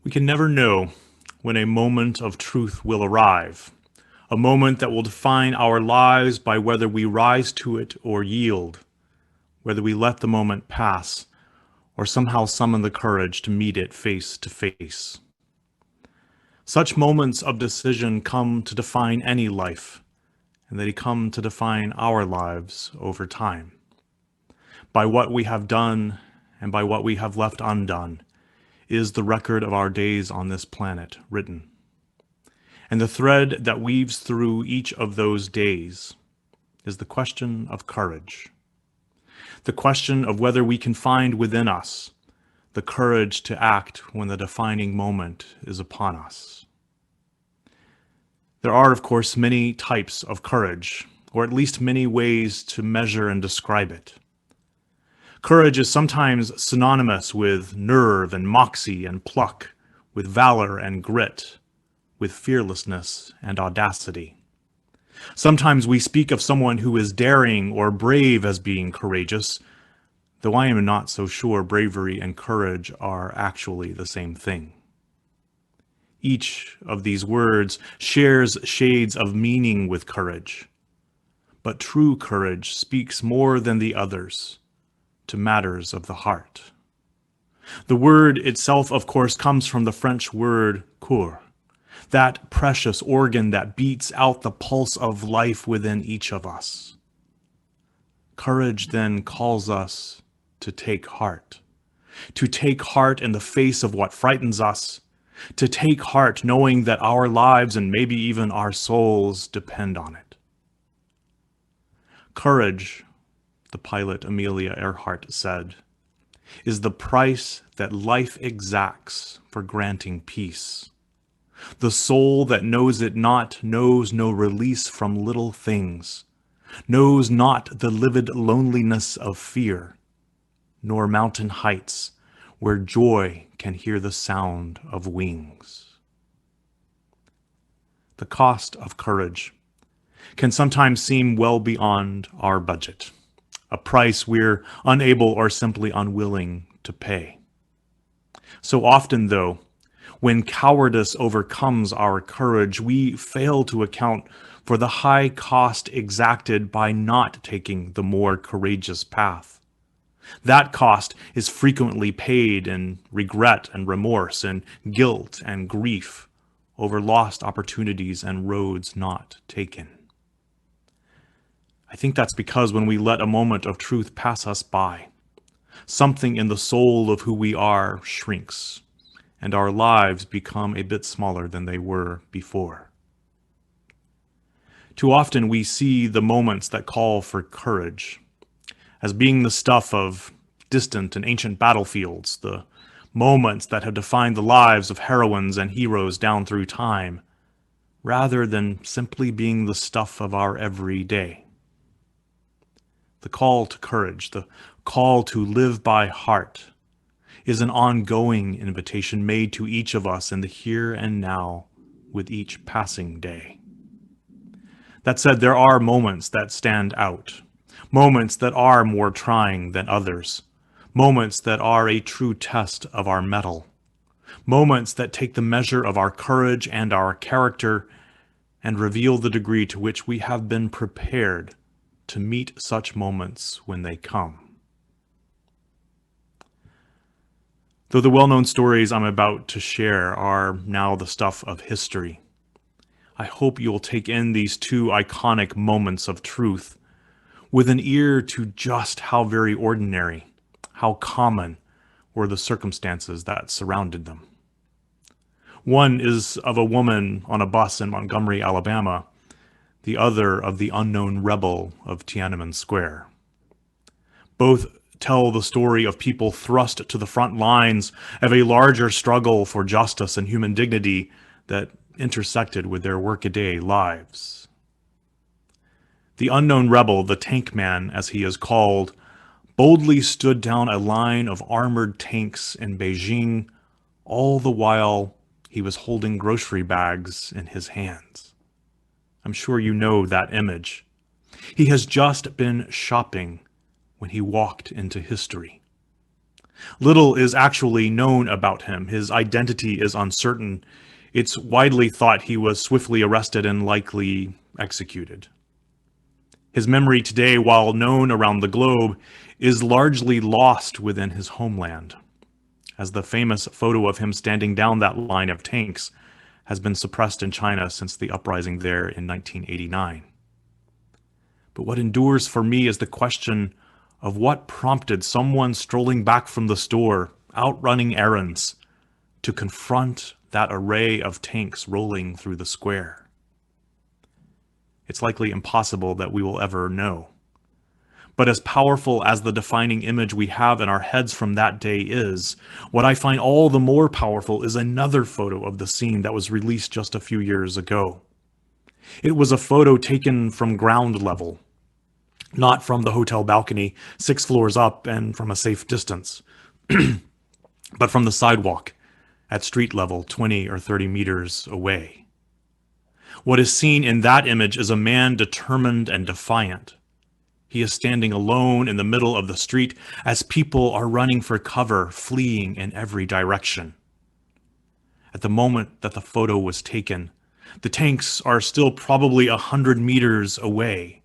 We can never know when a moment of truth will arrive, a moment that will define our lives by whether we rise to it or yield, whether we let the moment pass or somehow summon the courage to meet it face to face. Such moments of decision come to define any life, and they come to define our lives over time. By what we have done and by what we have left undone is the record of our days on this planet written. And the thread that weaves through each of those days is the question of courage. The question of whether we can find within us the courage to act when the defining moment is upon us. There are, of course, many types of courage, or at least many ways to measure and describe it. Courage is sometimes synonymous with nerve and moxie and pluck, with valor and grit, with fearlessness and audacity. Sometimes we speak of someone who is daring or brave as being courageous, though I am not so sure bravery and courage are actually the same thing. Each of these words shares shades of meaning with courage, but true courage speaks more than the others to matters of the heart. The word itself, of course, comes from the French word coeur, that precious organ that beats out the pulse of life within each of us. Courage then calls us to take heart in the face of what frightens us, to take heart knowing that our lives and maybe even our souls depend on it. Courage, the pilot Amelia Earhart said, is the price that life exacts for granting peace. The soul that knows it not knows no release from little things, knows not the livid loneliness of fear, nor mountain heights where joy can hear the sound of wings. The cost of courage can sometimes seem well beyond our budget, a price we're unable or simply unwilling to pay. So often, though, when cowardice overcomes our courage, we fail to account for the high cost exacted by not taking the more courageous path. That cost is frequently paid in regret and remorse and guilt and grief over lost opportunities and roads not taken. I think that's because when we let a moment of truth pass us by, something in the soul of who we are shrinks, and our lives become a bit smaller than they were before. Too often we see the moments that call for courage as being the stuff of distant and ancient battlefields, the moments that have defined the lives of heroines and heroes down through time, rather than simply being the stuff of our everyday. The call to courage, the call to live by heart, is an ongoing invitation made to each of us in the here and now with each passing day. That said, there are moments that stand out, moments that are more trying than others, moments that are a true test of our mettle, moments that take the measure of our courage and our character and reveal the degree to which we have been prepared to meet such moments when they come. Though the well-known stories I'm about to share are now the stuff of history, I hope you'll take in these two iconic moments of truth with an ear to just how very ordinary, how common were the circumstances that surrounded them. One is of a woman on a bus in Montgomery, Alabama, the other of the unknown rebel of Tiananmen Square. Both tell the story of people thrust to the front lines of a larger struggle for justice and human dignity that intersected with their workaday lives. The unknown rebel, the tank man as he is called, boldly stood down a line of armored tanks in Beijing, all the while he was holding grocery bags in his hands. I'm sure you know that image. He has just been shopping when he walked into history. Little is actually known about him. His identity is uncertain. It's widely thought he was swiftly arrested and likely executed. His memory today, while known around the globe, is largely lost within his homeland, as the famous photo of him standing down that line of tanks has been suppressed in China since the uprising there in 1989. But what endures for me is the question of what prompted someone strolling back from the store, out running errands, to confront that array of tanks rolling through the square. It's likely impossible that we will ever know. But as powerful as the defining image we have in our heads from that day is, what I find all the more powerful is another photo of the scene that was released just a few years ago. It was a photo taken from ground level, not from the hotel balcony 6 floors up and from a safe distance, but from the sidewalk at street level 20 or 30 meters away. What is seen in that image is a man determined and defiant. He is standing alone in the middle of the street as people are running for cover, fleeing in every direction. At the moment that the photo was taken, the tanks are still probably 100 meters away.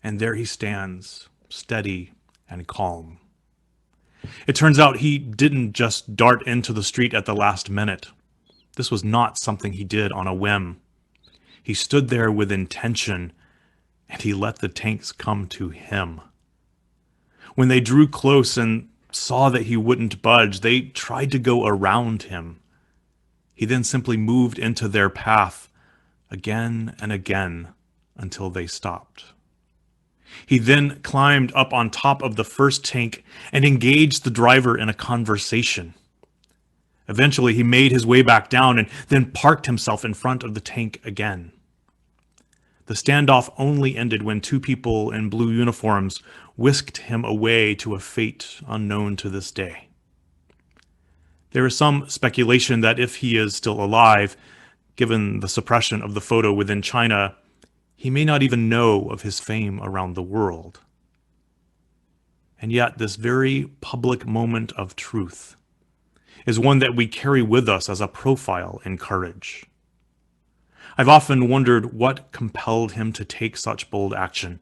And there he stands, steady and calm. It turns out he didn't just dart into the street at the last minute. This was not something he did on a whim. He stood there with intention, and he let the tanks come to him. When they drew close and saw that he wouldn't budge, they tried to go around him. He then simply moved into their path again and again until they stopped. He then climbed up on top of the first tank and engaged the driver in a conversation. Eventually, he made his way back down and then parked himself in front of the tank again. The standoff only ended when 2 people in blue uniforms whisked him away to a fate unknown to this day. There is some speculation that if he is still alive, given the suppression of the photo within China, he may not even know of his fame around the world. And yet, this very public moment of truth is one that we carry with us as a profile in courage. I've often wondered what compelled him to take such bold action,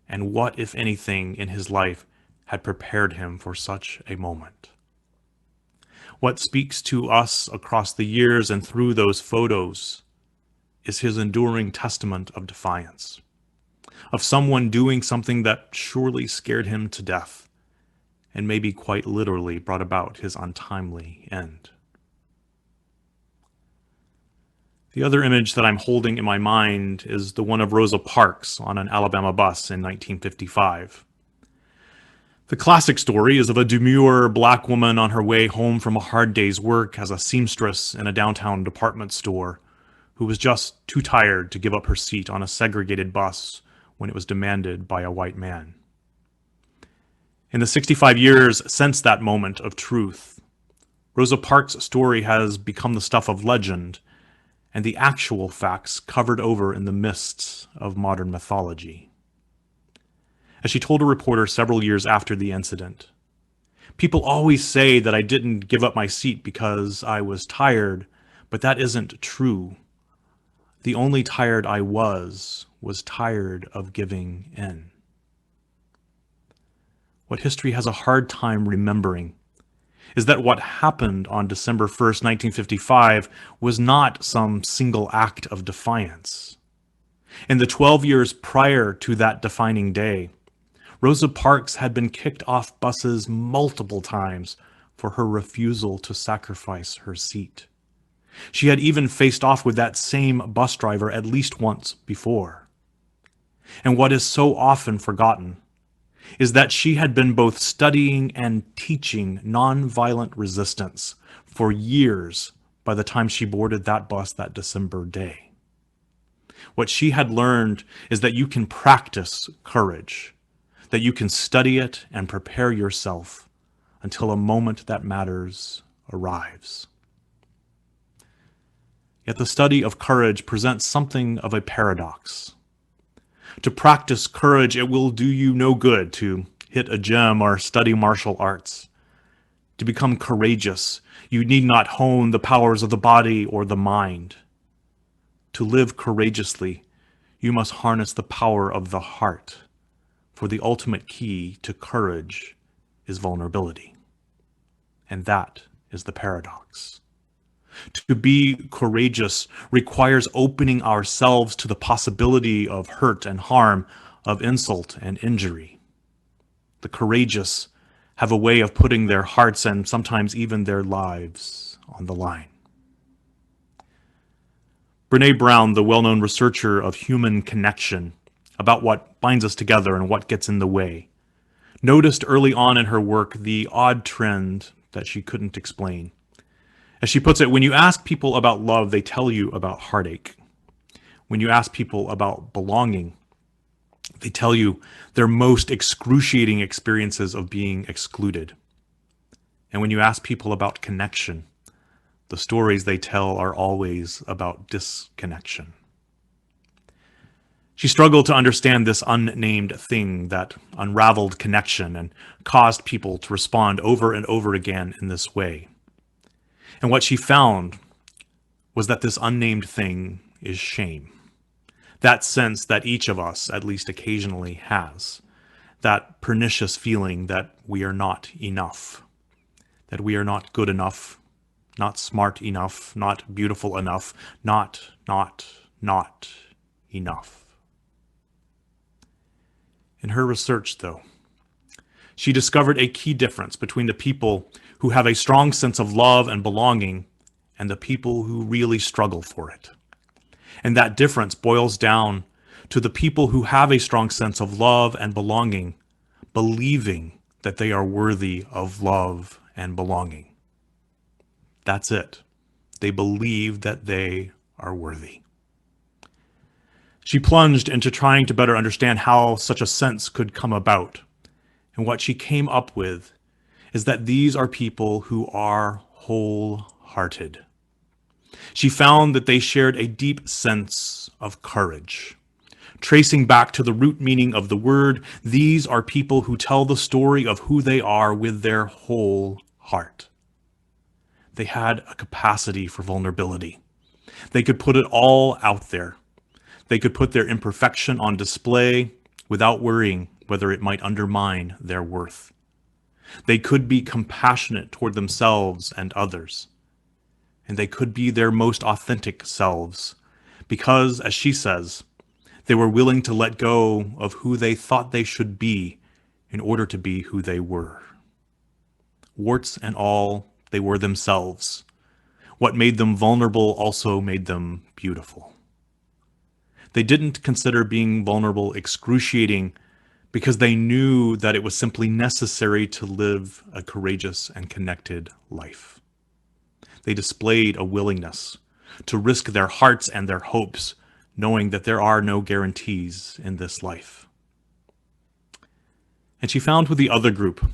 and what, if anything, in his life had prepared him for such a moment. What speaks to us across the years and through those photos is his enduring testament of defiance, of someone doing something that surely scared him to death, and maybe quite literally brought about his untimely end. The other image that I'm holding in my mind is the one of Rosa Parks on an Alabama bus in 1955. The classic story is of a demure black woman on her way home from a hard day's work as a seamstress in a downtown department store who was just too tired to give up her seat on a segregated bus when it was demanded by a white man. In the 65 years since that moment of truth, Rosa Parks' story has become the stuff of legend, and the actual facts covered over in the mists of modern mythology. As she told a reporter several years after the incident, "People always say that I didn't give up my seat because I was tired, but that isn't true. The only tired I was tired of giving in." What history has a hard time remembering is that what happened on December 1st, 1955 was not some single act of defiance. In the 12 years prior to that defining day, Rosa Parks had been kicked off buses multiple times for her refusal to sacrifice her seat. She had even faced off with that same bus driver at least once before. And what is so often forgotten is that she had been both studying and teaching nonviolent resistance for years by the time she boarded that bus that December day. What she had learned is that you can practice courage, that you can study it and prepare yourself until a moment that matters arrives. Yet the study of courage presents something of a paradox. To practice courage, it will do you no good to hit a gym or study martial arts. To become courageous, you need not hone the powers of the body or the mind. To live courageously, you must harness the power of the heart, for the ultimate key to courage is vulnerability. And that is the paradox. To be courageous requires opening ourselves to the possibility of hurt and harm, of insult and injury. The courageous have a way of putting their hearts and sometimes even their lives on the line. Brené Brown, the well-known researcher of human connection, about what binds us together and what gets in the way, noticed early on in her work the odd trend that she couldn't explain. As she puts it, when you ask people about love, they tell you about heartache. When you ask people about belonging, they tell you their most excruciating experiences of being excluded. And when you ask people about connection, the stories they tell are always about disconnection. She struggled to understand this unnamed thing that unraveled connection and caused people to respond over and over again in this way. And what she found was that this unnamed thing is shame. That sense that each of us, at least occasionally, has. That pernicious feeling that we are not enough. That we are not good enough, not smart enough, not beautiful enough, not enough. In her research, though, she discovered a key difference between the people who have a strong sense of love and belonging and the people who really struggle for it. And that difference boils down to the people who have a strong sense of love and belonging, believing that they are worthy of love and belonging. That's it. They believe that they are worthy. She plunged into trying to better understand how such a sense could come about. And what she came up with is that these are people who are wholehearted. She found that they shared a deep sense of courage. Tracing back to the root meaning of the word, these are people who tell the story of who they are with their whole heart. They had a capacity for vulnerability. They could put it all out there. They could put their imperfection on display without worrying whether it might undermine their worth. They could be compassionate toward themselves and others. And they could be their most authentic selves because, as she says, they were willing to let go of who they thought they should be in order to be who they were. Warts and all, they were themselves. What made them vulnerable also made them beautiful. They didn't consider being vulnerable excruciating because they knew that it was simply necessary to live a courageous and connected life. They displayed a willingness to risk their hearts and their hopes, knowing that there are no guarantees in this life. And she found with the other group,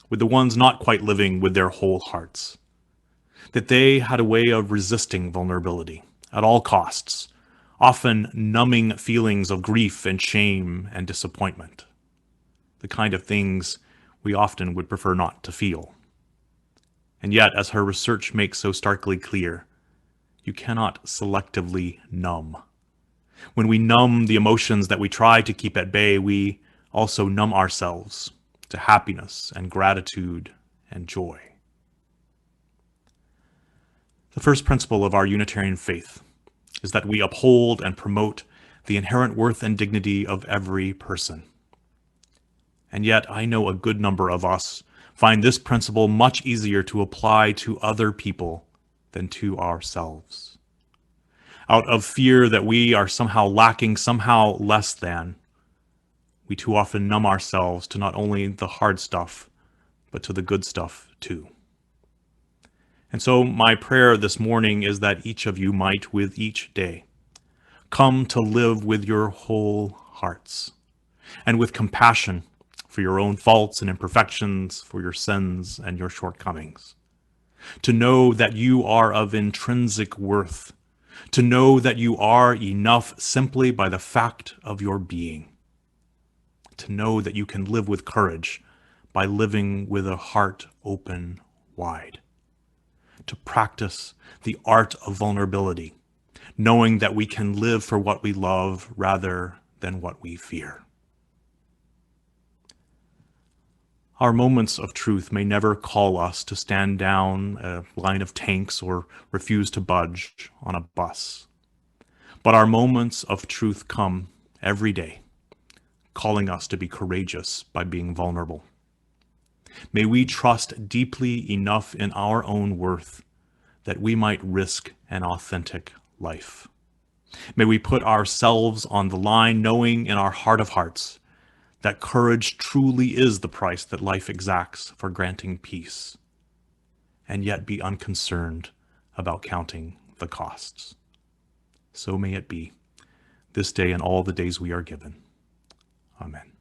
with the ones not quite living with their whole hearts, that they had a way of resisting vulnerability at all costs, often numbing feelings of grief and shame and disappointment, the kind of things we often would prefer not to feel. And yet, as her research makes so starkly clear, you cannot selectively numb. When we numb the emotions that we try to keep at bay, we also numb ourselves to happiness and gratitude and joy. The first principle of our Unitarian faith is that we uphold and promote the inherent worth and dignity of every person. And yet, I know a good number of us find this principle much easier to apply to other people than to ourselves. Out of fear that we are somehow lacking, somehow less than, we too often numb ourselves to not only the hard stuff, but to the good stuff too. And so my prayer this morning is that each of you might, with each day, come to live with your whole hearts and with compassion for your own faults and imperfections, for your sins and your shortcomings. To know that you are of intrinsic worth, to know that you are enough simply by the fact of your being, to know that you can live with courage by living with a heart open wide. To practice the art of vulnerability, knowing that we can live for what we love rather than what we fear. Our moments of truth may never call us to stand down a line of tanks or refuse to budge on a bus. But our moments of truth come every day, calling us to be courageous by being vulnerable. May we trust deeply enough in our own worth that we might risk an authentic life. May we put ourselves on the line, knowing in our heart of hearts that courage truly is the price that life exacts for granting peace, and yet be unconcerned about counting the costs. So may it be, this day and all the days we are given. Amen.